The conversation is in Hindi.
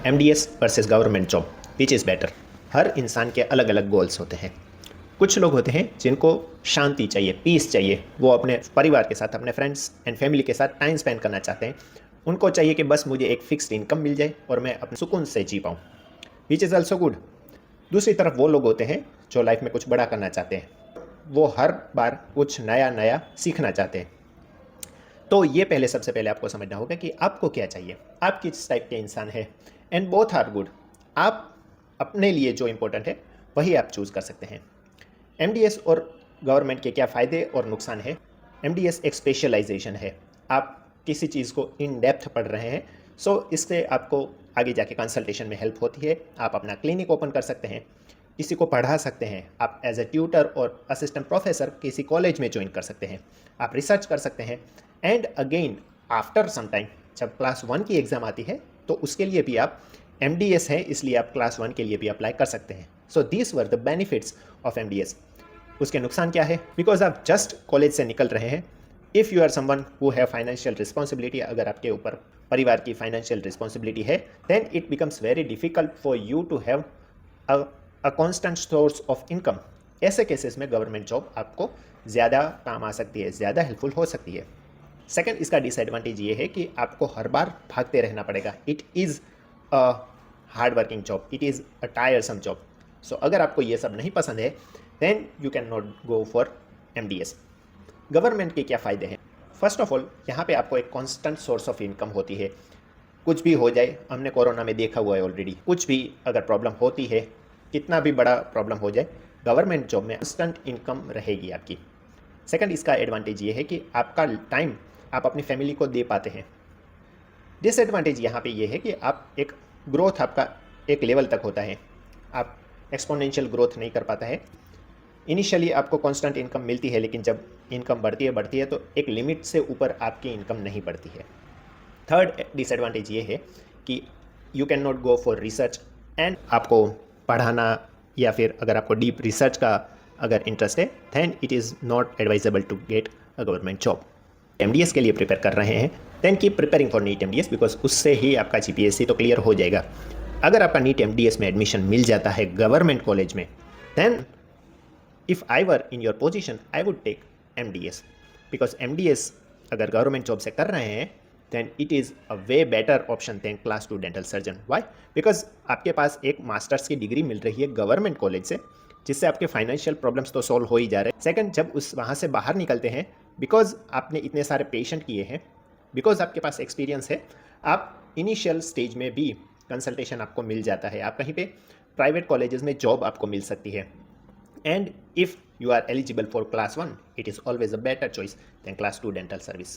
MDS versus government job which is better. हर इंसान के अलग अलग गोल्स होते हैं। कुछ लोग होते हैं जिनको शांति चाहिए, पीस चाहिए, वो अपने परिवार के साथ, अपने फ्रेंड्स एंड फैमिली के साथ टाइम स्पेंड करना चाहते हैं। उनको चाहिए कि बस मुझे एक फिक्स्ड इनकम मिल जाए और मैं अपने सुकून से जी पाऊँ, विच इज़ ऑल्सो गुड। दूसरी तरफ वो लोग होते हैं जो लाइफ में कुछ बड़ा करना चाहते हैं, वो हर बार कुछ नया नया सीखना चाहते हैं। तो ये पहले सबसे पहले आपको समझना होगा कि आपको क्या चाहिए, आप किस टाइप के इंसान हैं, एंड बोथ आर गुड। आप अपने लिए जो इम्पोर्टेंट है वही आप चूज़ कर सकते हैं। MDS और गवर्नमेंट के क्या फ़ायदे और नुकसान है। MDS एक स्पेशलाइजेशन है, आप किसी चीज़ को इन डेप्थ पढ़ रहे हैं, सो इससे आपको आगे जाके कंसल्टेशन में हेल्प होती है। आप अपना क्लिनिक ओपन कर सकते हैं, किसी को पढ़ा सकते हैं, आप एज ए ट्यूटर और असिस्टेंट प्रोफेसर किसी कॉलेज में ज्वाइन कर सकते हैं, आप रिसर्च कर सकते हैं। And again after some time जब क्लास 1 की एग्ज़ाम आती है तो उसके लिए भी आप MDS है, इसलिए आप क्लास 1 के लिए भी अप्लाई कर सकते हैं। So these were the benefits of MDS। उसके नुकसान क्या है? बिकॉज आप जस्ट कॉलेज से निकल रहे हैं, if you are someone who have financial responsibility, अगर आपके ऊपर परिवार की फाइनेंशियल रिस्पॉन्सिबिलिटी है, then it becomes very difficult for you to have a constant source of income. ऐसे केसेस में गवर्नमेंट जॉब आपको ज़्यादा काम आ सकती है, ज़्यादा हेल्पफुल हो सकती है। सेकंड, इसका डिसएडवांटेज ये है कि आपको हर बार भागते रहना पड़ेगा। It is a hard working job, it is a tiresome job. So अगर आपको ये सब नहीं पसंद है, then you can not go for MDS। Government के क्या फ़ायदे हैं? फर्स्ट ऑफ ऑल, यहाँ पे आपको एक कांस्टेंट सोर्स ऑफ इनकम होती है। कुछ भी हो जाए, हमने कोरोना में देखा हुआ है ऑलरेडी, कुछ भी अगर प्रॉब्लम होती है, कितना भी बड़ा प्रॉब्लम हो जाए, गवर्नमेंट जॉब में कांस्टेंट इनकम रहेगी आपकी। सेकंड, इसका एडवांटेज ये है कि आपका टाइम आप अपनी फैमिली को दे पाते हैं। डिसएडवांटेज यहाँ पे ये है कि आप एक ग्रोथ आपका एक लेवल तक होता है, आप एक्सपोनेंशियल ग्रोथ नहीं कर पाता है। इनिशियली आपको कांस्टेंट इनकम मिलती है, लेकिन जब इनकम बढ़ती है तो एक लिमिट से ऊपर आपकी इनकम नहीं बढ़ती है। थर्ड डिसएडवांटेज ये है कि you can not go for research, and आपको पढ़ाना या फिर अगर आपको डीप रिसर्च का अगर इंटरेस्ट है, then it is not advisable to get a government job. MDS के लिए प्रिपेयर कर रहे हैं, then keep preparing for NEET MDS, because उससे ही आपका GPSC तो क्लियर हो जाएगा। अगर आपका नीट MDS में एडमिशन मिल जाता है गवर्नमेंट कॉलेज में, then if I were in your position I would take MDS, because MDS अगर गवर्नमेंट जॉब से कर रहे हैं, then it is a way better option than class 2 dental surgeon. Why? Because आपके पास एक मास्टर्स की डिग्री मिल रही है गवर्नमेंट कॉलेज से, जिससे आपके फाइनेंशियल प्रॉब्लम्स तो सॉल्व हो ही जा रहे हैं। सेकंड, जब उस वहाँ से बाहर निकलते हैं, बिकॉज आपने इतने सारे पेशेंट किए हैं, बिकॉज आपके पास एक्सपीरियंस है, आप इनिशियल स्टेज में भी कंसल्टेशन आपको मिल जाता है, आप कहीं पे प्राइवेट कॉलेजेस में जॉब आपको मिल सकती है। And if you are eligible for class 1, it is always a better choice than class 2 dental service.